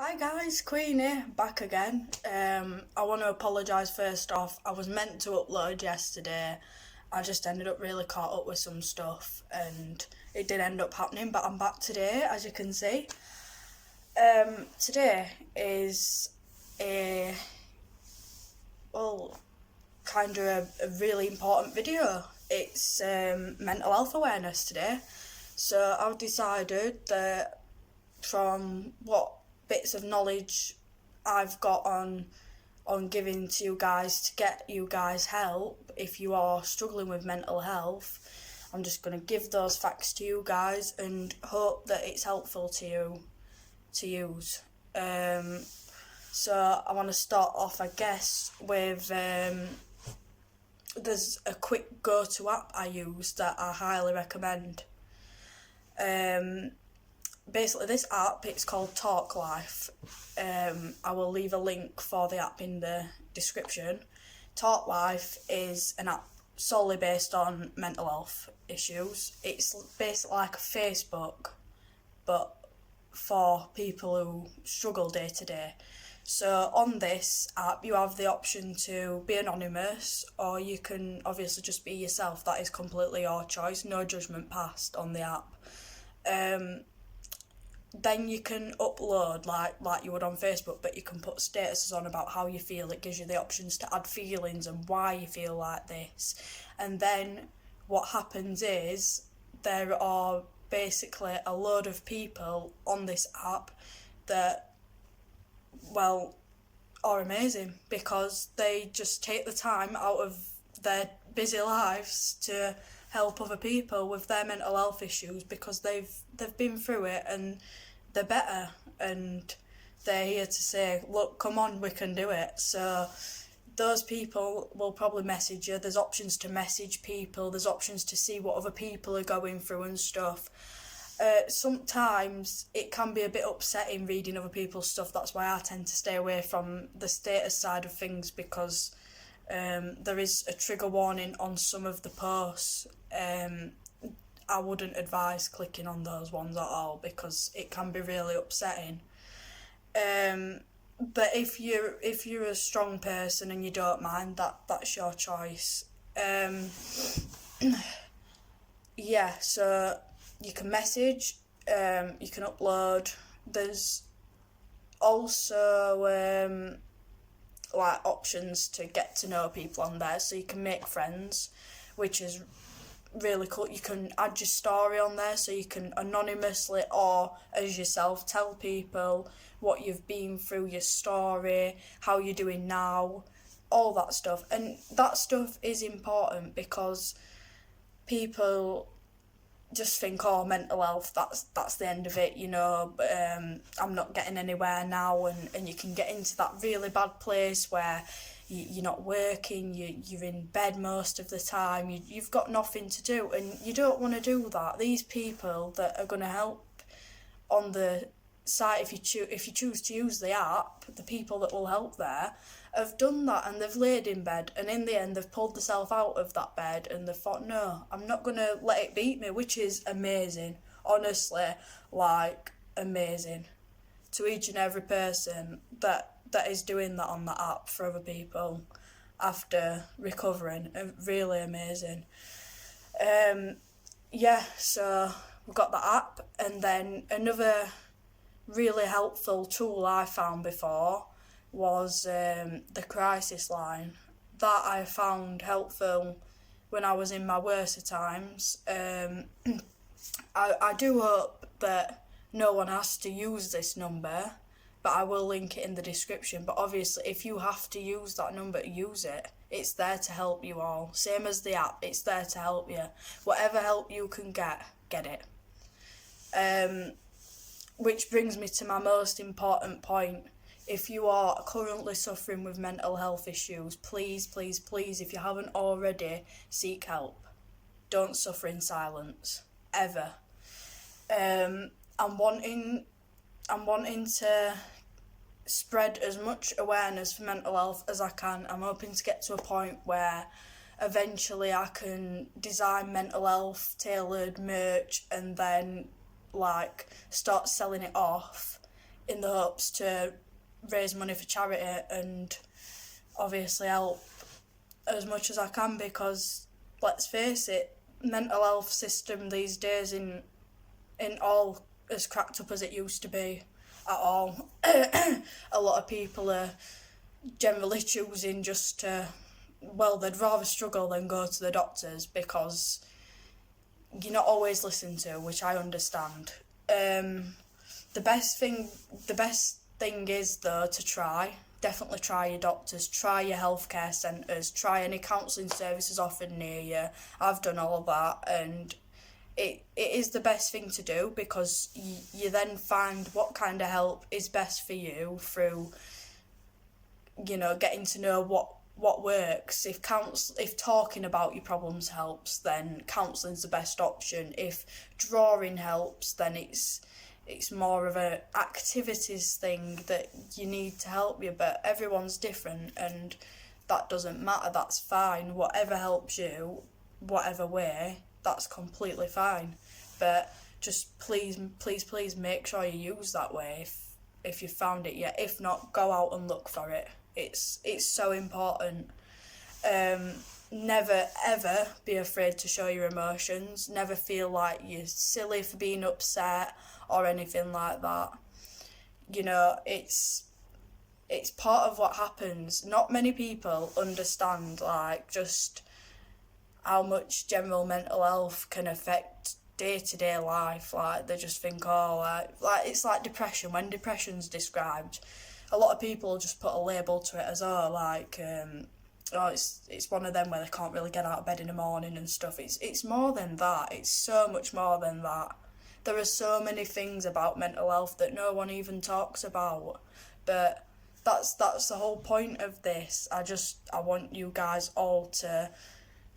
Hi guys, Queenie back again. I want to apologise first off. I was meant to upload yesterday. I just ended up really caught up with some stuff and it did end up happening, but I'm back today, as you can see. Today is a, well, kind of a really important video. It's mental health awareness today. So I've decided that from what bits of knowledge I've got on giving to you guys to get you guys help if you are struggling with mental health. I'm just going to give those facts to you guys and hope that it's helpful to you to use. So I want to start off, I guess, with there's a quick go-to app I use that I highly recommend. Basically, this app, it's called Talk Life. I will leave a link for the app in the description. Talk Life is an app solely based on mental health issues. It's basically like a Facebook, but for people who struggle day to day. So on this app, you have the option to be anonymous, or you can obviously just be yourself. That is completely your choice. No judgment passed on the app. Then you can upload like you would on Facebook, but you can put statuses on about how you feel. It gives you the options to add feelings and why you feel like this. And then what happens is there are basically a load of people on this app that, well, are amazing because they just take the time out of their busy lives to help other people with their mental health issues because they've been through it and they're better, and they're here to say, look, come on, we can do it. So those people will probably message you. There's options to message people, there's options to see what other people are going through and stuff. Sometimes it can be a bit upsetting reading other people's stuff. That's why I tend to stay away from the status side of things, because there is a trigger warning on some of the posts. I wouldn't advise clicking on those ones at all because it can be really upsetting. But if you're a strong person and you don't mind, that's your choice. Yeah, so you can message, you can upload. There's also like options to get to know people on there, so you can make friends, which is really cool. You can add your story on there, so you can anonymously or as yourself tell people what you've been through, your story, how you're doing now, all that stuff. And that stuff is important because people just think, oh, mental health, that's the end of it, I'm not getting anywhere now, and you can get into that really bad place where you're not working, you're in bed most of the time, you've got nothing to do, and you don't want to do that. These people that are going to help on the site, if you choose to use the app, the people that will help there have done that, and they've laid in bed, and in the end they've pulled themselves out of that bed and they've thought, no, I'm not going to let it beat me, which is amazing. Honestly, like, amazing to each and every person that is doing that on the app for other people after recovering. Really amazing. Yeah, so we've got the app, and then another really helpful tool I found before was the crisis line. That I found helpful when I was in my worser times. I do hope that no one has to use this number, but I will link it in the description. But obviously, if you have to use that number, use it. It's there to help you all. Same as the app, it's there to help you. Whatever help you can get it. Which brings me to my most important point. If you are currently suffering with mental health issues, please, please, please, if you haven't already, seek help. Don't suffer in silence, ever. I'm wanting to spread as much awareness for mental health as I can. I'm hoping to get to a point where eventually I can design mental health tailored merch and then like start selling it off in the hopes to raise money for charity and obviously help as much as I can, because let's face it, mental health system these days in all as cracked up as it used to be at all. A lot of people are generally choosing just to, well, they'd rather struggle than go to the doctors because you're not always listened to, which I understand. The best thing is though to definitely try your doctors, try your healthcare centres, try any counselling services offered near you. I've done all of that, and it is the best thing to do, because you then find what kind of help is best for you through, getting to know what works. If talking about your problems helps, then counselling's the best option. If drawing helps, then it's more of a activities thing that you need to help you, but everyone's different and that doesn't matter, that's fine. Whatever helps you, whatever way, that's completely fine. But just please make sure you use that way if you found it yet. If not, go out and look for it. It's so important. Never ever be afraid to show your emotions. Never feel like you're silly for being upset or anything like that. It's part of what happens. Not many people understand just how much general mental health can affect day-to-day life. They just think, it's like depression. When depression's described, a lot of people just put a label to it as it's one of them where they can't really get out of bed in the morning and stuff. It's more than that. It's so much more than that. There are so many things about mental health that no one even talks about, but that's the whole point of this. I want you guys all to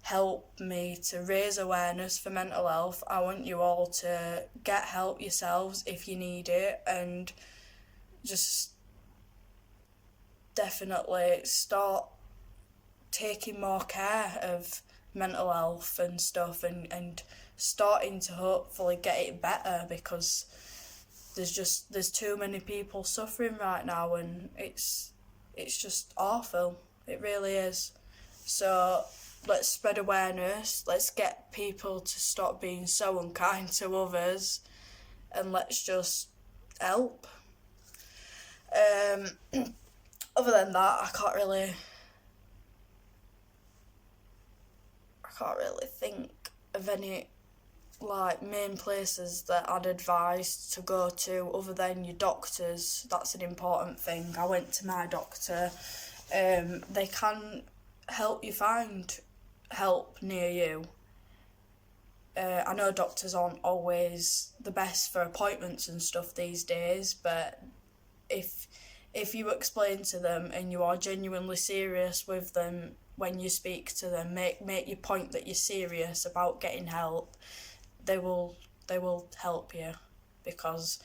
help me to raise awareness for mental health. I want you all to get help yourselves if you need it, and just definitely start taking more care of mental health and stuff, and starting to hopefully get it better, because there's too many people suffering right now, and it's just awful. It really is. So let's spread awareness, let's get people to stop being so unkind to others, and let's just help. Other than that, I can't really think of any main places that I'd advise to go to other than your doctors. That's an important thing. I went to my doctor. They can help you find help near you. I know doctors aren't always the best for appointments and stuff these days, but if you explain to them and you are genuinely serious with them when you speak to them, make your point that you're serious about getting help, they will help you, because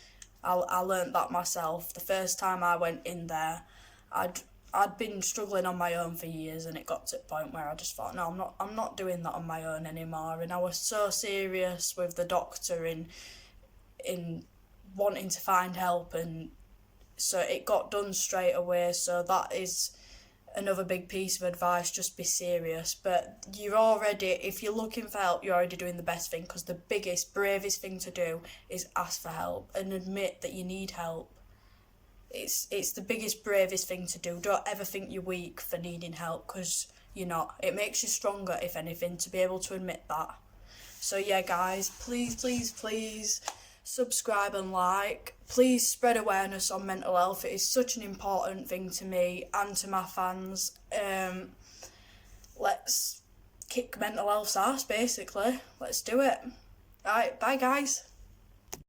I learnt that myself. The first time I went in there, I'd been struggling on my own for years, and it got to the point where I just thought, no, I'm not doing that on my own anymore. And I was so serious with the doctor in wanting to find help, and so it got done straight away. So that is another big piece of advice, just be serious. But if you're looking for help, you're already doing the best thing, because the biggest, bravest thing to do is ask for help and admit that you need help. It's the biggest, bravest thing to do. Don't ever think you're weak for needing help, because you're not. It makes you stronger, if anything, to be able to admit that. So yeah, guys, please subscribe and like. Please spread awareness on mental health. It is such an important thing to me and to my fans. Let's kick mental health's ass, basically. Let's do it. Alright, bye guys.